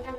Hi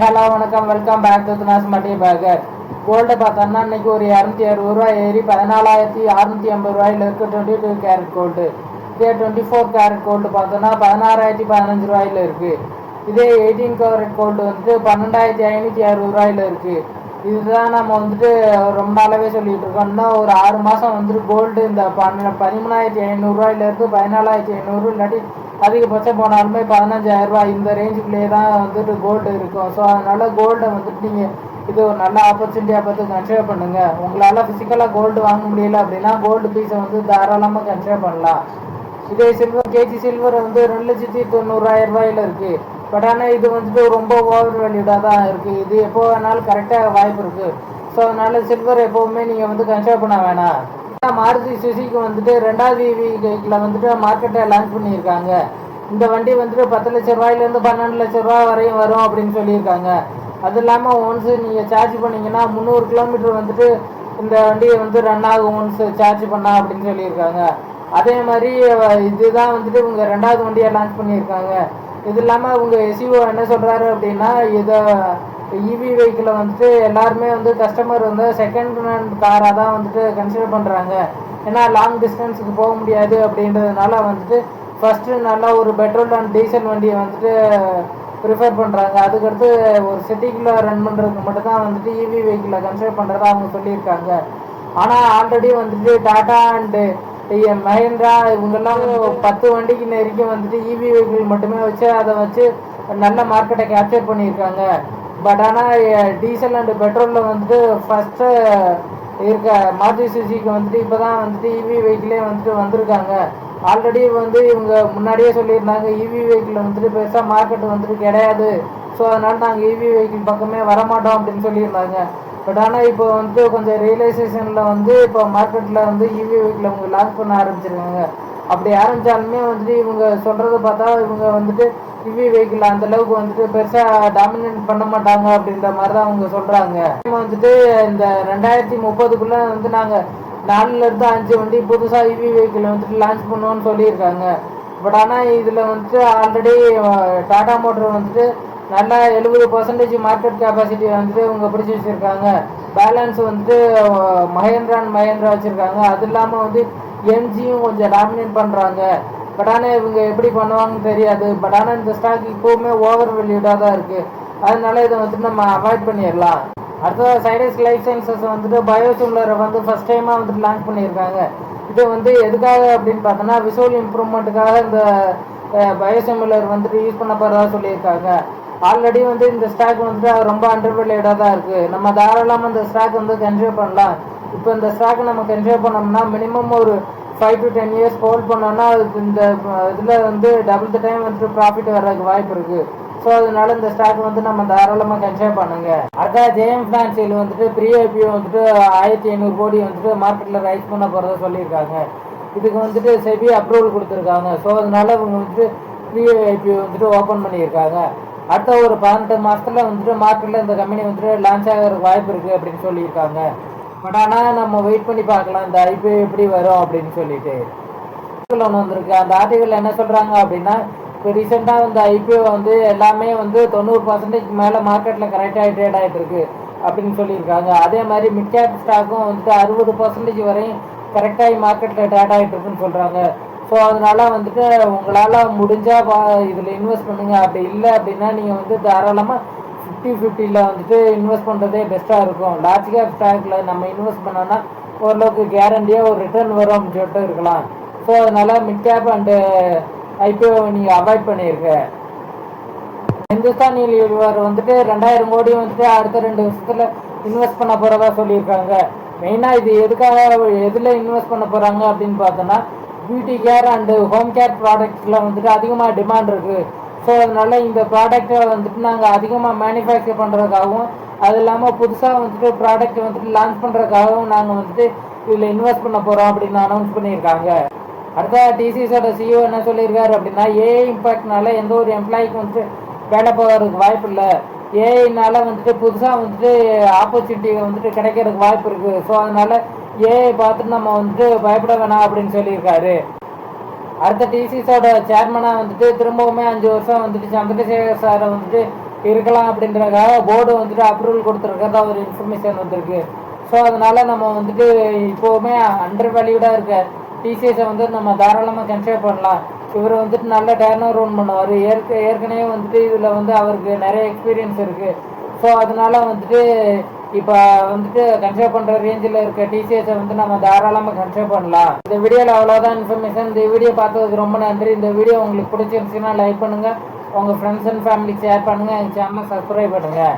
hello வணக்கம், welcome back to துனாஸ் mitti Baker. Gold பார்த்தோம்னா இன்னைக்கு ஒரு 260 ஏறி 14,650 இருக்குது 22 கேரட் கோல்டு. இதே 24 கேரட் கோல்டு பார்த்தோன்னா 16,015 இருக்குது. இதே 18 கேரட் கோல்டு வந்துட்டு 12,560 இருக்குது. இதுதான் நம்ம வந்துட்டு ரொம்ப நாளாவே சொல்லிட்டு இருக்கோம். இன்னும் ஒரு 6 மாதம் வந்துட்டு கோல்டு இந்த 13,500 14,500 இல்லாட்டி அதிகபட்சம் போனாலுமே 15,000 இந்த ரேஞ்சுக்குள்ளேயே தான் வந்துட்டு கோல்டு இருக்கும். ஸோ அதனால் கோல்டை வந்துட்டு நீங்கள் இது ஒரு நல்ல ஆப்பர்ச்சுனிட்டியாக பார்த்து கன்சிடர் பண்ணுங்கள். உங்களால் ஃபிசிக்கலாக கோல்டு வாங்க முடியல அப்படின்னா கோல்டு பீஸை வந்து தாராளமாக கன்சிடர் பண்ணலாம். இதே சில்வர் கேஜி சில்வர் வந்து 2,90,000 இருக்குது. பட் ஆனால் இது வந்துட்டு ரொம்ப ஓவர் வேல்யூடாக தான் இருக்குது. இது எப்போ வேணாலும் கரெக்டாக வாய்ப்பு இருக்குது. ஸோ அதனால் சில்வர் எப்போவுமே நீங்கள் வந்து கன்சிடர் பண்ண வேணாம். மாருதி சுசுகி வந்துட்டு 2வது வெஹிக்கிளை வந்துட்டு மார்க்கெட்டை லான்ச் பண்ணியிருக்காங்க. இந்த வண்டி வந்துட்டு 10 லட்ச ரூபாயிலேருந்து 12 லட்ச ரூபா வரையும் வரும் அப்படின்னு சொல்லியிருக்காங்க. அது இல்லாமல் ஒன்ஸு நீங்கள் சார்ஜ் பண்ணிங்கன்னா 300 கிலோமீட்டர் வந்துட்டு இந்த வண்டியை வந்து ரன் ஆகும் ஒன்ஸ் சார்ஜ் பண்ணா அப்படின்னு சொல்லியிருக்காங்க. அதே மாதிரி இதுதான் வந்துட்டு இவங்க 2வது வண்டியை லான்ச் பண்ணியிருக்காங்க. இது இல்லாமல் இவங்க எஸ்இஓ என்ன சொல்கிறாரு அப்படின்னா, இதை இவி வெஹிக்கிளை வந்துட்டு எல்லாருமே வந்து கஸ்டமர் வந்து செகண்ட் ஹேண்ட் காராக தான் வந்துட்டு கன்சிடர் பண்ணுறாங்க. ஏன்னா லாங் டிஸ்டன்ஸுக்கு போக முடியாது அப்படின்றதுனால வந்துட்டு ஃபஸ்ட்டு நல்லா ஒரு பெட்ரோல் அண்ட் டீசல் வண்டியை வந்துட்டு ப்ரிஃபர் பண்ணுறாங்க. அதுக்கடுத்து ஒரு சிட்டிக்குள்ளே ரன் பண்ணுறதுக்கு மட்டும்தான் வந்துட்டு இவி வெஹிக்கிளை கன்சிடர் பண்ணுறதா அவங்க சொல்லியிருக்காங்க. ஆனால் ஆல்ரெடி வந்துட்டு டாடா அண்டு மஹேந்திரா இவங்கெல்லாம் 10 வண்டிக்கு நெருக்கி வந்துட்டு இவி வெஹிக்கிள் மட்டுமே வச்சு அதை வச்சு நல்ல மார்க்கெட்டை கேப்சர் பண்ணியிருக்காங்க. பட் ஆனால் டீசல் அண்டு பெட்ரோலில் வந்துட்டு ஃபஸ்ட்டு இருக்க மாருதி சுசுகி வந்துட்டு இப்போ தான் வந்துட்டு இவி வெஹிக்கிளே வந்துட்டு வந்திருக்காங்க. ஆல்ரெடி வந்து இவங்க முன்னாடியே சொல்லியிருந்தாங்க இவி வெஹிக்கிள் வந்துட்டு பெருசாக மார்க்கெட் வந்துட்டு கிடையாது, ஸோ அதனால் நாங்கள் இவி வெஹிக்கிள் பக்கமே வரமாட்டோம் அப்படின்னு சொல்லியிருந்தாங்க. பட் ஆனால் இப்போ வந்துட்டு கொஞ்சம் ரியலைசேஷனில் வந்து இப்போ மார்க்கெட்டில் வந்து இவி வெஹிக்கிள் அவங்க லான்ச் பண்ண ஆரம்பிச்சிருக்காங்க. அப்படி ஆரம்பித்தாலுமே வந்துட்டு இவங்க சொல்கிறது பார்த்தா இவங்க வந்துட்டு இவி வெஹிக்கிள் அந்தளவுக்கு வந்துட்டு பெருசாக டாமினேட் பண்ண மாட்டாங்க அப்படின்ற மாதிரி தான் அவங்க சொல்கிறாங்க. வந்துட்டு இந்த 2030க்குள்ளே வந்து நாங்கள் 4லேருந்து 5 வண்டி புதுசாக இவி வெஹிக்கிள் வந்துட்டு லான்ச் பண்ணுவோன்னு சொல்லியிருக்காங்க. பட் ஆனால் இதில் வந்துட்டு ஆல்ரெடி டாடா மோட்டர் வந்துட்டு நல்லா 70% மார்க்கெட் கெப்பாசிட்டி வந்துட்டு இவங்க பிடிச்சி வச்சுருக்காங்க. பேலன்ஸ் வந்துட்டு மஹேந்திரா வச்சுருக்காங்க. அது இல்லாமல் வந்து எம்ஜியும் கொஞ்சம் டாமினேட் பண்ணுறாங்க. பட் ஆனால் இவங்க எப்படி பண்ணுவாங்கன்னு தெரியாது. பட் ஆனால் இந்த ஸ்டாக் இப்போவுமே ஓவர் வேல்யூடாக தான் இருக்குது. அதனால இதை வந்துட்டு நம்ம அவாய்ட் பண்ணிடலாம். அடுத்தது சைடஸ் லைஃப் சயின்சஸ் வந்துட்டு பயோசிமிலரை வந்து ஃபஸ்ட் டைமாக வந்துட்டு லான்ச் பண்ணியிருக்காங்க. இது வந்து எதுக்காக அப்படின்னு பார்த்தோன்னா விசுவல் இம்ப்ரூவ்மெண்ட்டுக்காக இந்த பயோசிமிலர் வந்துட்டு யூஸ் பண்ண போகிறதா சொல்லியிருக்காங்க. ஆல்ரெடி வந்து இந்த ஸ்டாக் வந்துட்டு ரொம்ப அண்டர் வேல்யூடாக தான் இருக்குது. நம்ம தாராளமாக இந்த ஸ்டாக் வந்து கன்சிடர் பண்ணலாம். இப்போ இந்த ஸ்டாக் நம்ம கன்சிடர் பண்ணோம்னா மினிமம் ஒரு 5 to 10 இயர்ஸ் ஹோல்ட் பண்ணோம்னா இந்த இதில் வந்து டபுள் த டைம் வந்துட்டு ப்ராஃபிட் வர்றதுக்கு வாய்ப்பு இருக்குது. ஸோ அதனால இந்த ஸ்டாக் வந்து நம்ம தாராளமாக கன்சிடர் பண்ணுங்க. அடுத்த ஜேஎம் ஃபினான்சியல் வந்துட்டு ப்ரீ ஐபிஓ வந்துட்டு 1,500 கோடி வந்துட்டு மார்க்கெட்டில் ரைஸ் பண்ண போகிறதா சொல்லியிருக்காங்க. இதுக்கு வந்துட்டு செபி அப்ரூவல் கொடுத்துருக்காங்க. ஸோ அதனால இவங்க வந்துட்டு ப்ரீ ஐபிஓ வந்துட்டு ஓப்பன் பண்ணியிருக்காங்க. அடுத்த ஒரு 18 மாதத்தில் வந்துட்டு மார்க்கெட்டில் இந்த கம்பெனி வந்துட்டு லான்ச் ஆகிறதுக்கு வாய்ப்பு இருக்குது அப்படின்னு சொல்லியிருக்காங்க. பட் ஆனால் நம்ம வெயிட் பண்ணி பார்க்கலாம் இந்த ஐபிஓ எப்படி வரும் அப்படின்னு சொல்லிட்டு. ஒன்று வந்திருக்கு. அந்த ஆர்டிகல் என்ன சொல்கிறாங்க அப்படின்னா, இப்போ ரீசெண்டாக இந்த ஐபிஓ வந்து எல்லாமே வந்து 90% மேலே மார்க்கெட்டில் கரெக்டாக ட்ரேட் ஆகிட்டு இருக்கு அப்படின்னு சொல்லியிருக்காங்க. அதே மாதிரி மிட் கேப் ஸ்டாக்கும் வந்துட்டு 60% வரையும் கரெக்டாகி மார்க்கெட்டில் ட்ரேட் ஆகிட்டு இருக்குன்னு சொல்கிறாங்க. ஸோ அதனால வந்துட்டு உங்களால் முடிஞ்சால் இதில் இன்வெஸ்ட் பண்ணுங்கள். அப்படி இல்லை அப்படின்னா நீங்கள் வந்து தாராளமாக 50-50 வந்துட்டு இன்வெஸ்ட் பண்ணுறதே பெஸ்ட்டாக இருக்கும். லார்ஜ் கேப் ஸ்டாக்கில் நம்ம இன்வெஸ்ட் பண்ணோன்னா ஓரளவுக்கு கேரண்டியாக ஒரு ரிட்டர்ன் வரும் அப்படின்னு சொல்லிட்டு இருக்கலாம். ஸோ அதனால் மிட் கேப் அண்டு ஐபிஓ நீங்கள் அவாய்ட் பண்ணியிருக்க. இந்துஸ்தான் யூனிலிவர் வந்துட்டு 2,000 கோடி வந்துட்டு அடுத்த 2 வருஷத்தில் இன்வெஸ்ட் பண்ண போகிறதா சொல்லியிருக்காங்க. மெயினாக இது எதுக்காக எதில் இன்வெஸ்ட் பண்ண போகிறாங்க அப்படின்னு பார்த்தோன்னா beauty care and home care ப்ராடக்ட்ஸில் வந்துட்டு அதிகமாக டிமாண்ட் இருக்குது. ஸோ அதனால இந்த ப்ராடக்டை வந்துட்டு நாங்கள் அதிகமாக மேனுஃபேக்சர் பண்ணுறதுக்காகவும் அது இல்லாமல் புதுசாக வந்துட்டு ப்ராடக்ட் வந்துட்டு லான்ச் பண்ணுறதுக்காகவும் நாங்கள் வந்துட்டு இதில் இன்வெஸ்ட் பண்ண போகிறோம் அப்படின்னு அனௌன்ஸ் பண்ணியிருக்காங்க. அடுத்த டிசிஎஸோட சிஇஓ என்ன சொல்லியிருக்காரு அப்படின்னா, ஏஐ இம்பாக்ட்னால எந்த ஒரு எம்ப்ளாய்க்கு வந்துட்டு வேலை போகிறதுக்கு வாய்ப்பு இல்லை. ஏஐனால வந்துட்டு புதுசாக வந்துட்டு ஆப்பர்ச்சுனிட்டி வந்துட்டு கிடைக்கிறதுக்கு வாய்ப்பு இருக்குது. ஸோ அதனால ஏஐ பார்த்துட்டு நம்ம வந்துட்டு பயப்பட வேணாம் அப்படின்னு சொல்லியிருக்காரு. அடுத்த டிசிஸோட சேர்மனாக வந்துட்டு திரும்பவுமே 5 வருஷம் வந்துட்டு சந்திரசேகர் சாரை வந்துட்டு இருக்கலாம் அப்படின்றதுக்காக போர்டு வந்துட்டு அப்ரூவல் கொடுத்துருக்கிறதா ஒரு இன்ஃபர்மேஷன் வந்திருக்கு. ஸோ அதனால நம்ம வந்துட்டு இப்போவுமே அண்டர் வேல்யூடாக இருக்க டிசிஎஸை வந்து நம்ம தாராளமாக கன்சிடர் பண்ணலாம். இவர் வந்துட்டு நல்ல டேர்ன் ஓவர் பண்ணுவார். ஏற்கனவே வந்துட்டு இதில் வந்து அவருக்கு நிறைய எக்ஸ்பீரியன்ஸ் இருக்குது. ஸோ அதனால வந்துட்டு இப்போ வந்துட்டு கன்சிடர் பண்ணுற ரேஞ்சில் இருக்க டிசிஎஸை வந்து நம்ம தாராளமாக கன்சிடர் பண்ணலாம். இந்த வீடியோவில் அவ்வளோதான் இன்ஃபர்மேஷன். இந்த வீடியோ பார்த்ததுக்கு ரொம்ப நன்றி. இந்த வீடியோ உங்களுக்கு பிடிச்சிருந்துச்சுன்னா லைக் பண்ணுங்கள், உங்கள் ஃப்ரெண்ட்ஸ் அண்ட் ஃபேமிலிக்கு ஷேர் பண்ணுங்கள், எங்கள் சேனலை சப்ஸ்கிரைப் பண்ணுங்கள்.